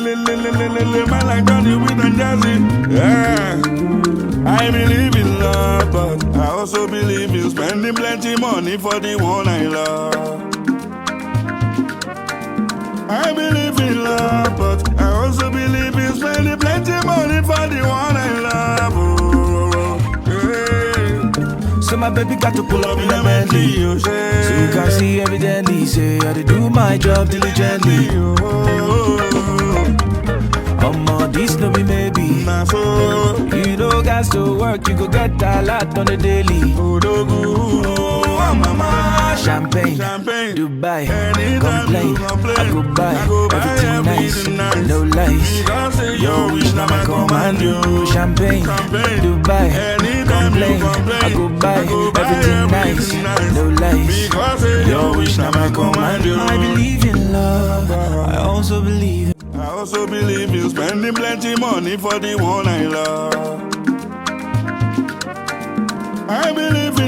Man like Johnny with and Jazzy. Yeah. I believe in love, but I also believe in spending plenty money for the one I love. I believe in love, but I also believe in spending plenty money for the one I love. Oh, yeah. So my baby got to pull up in a Bentley, so you can see evidently. Say I did do my job diligently. This no be maybe. You know got to work, you go get a lot on the daily. Oh, mama, champagne, Dubai, complain, I go buy everything nice, no lies. Your wish now my command you. Champagne, Dubai, complain, I go buy everything nice, no lies. Your wish now my command you. I believe in love, I also believe in spending plenty money for the one I love. I believe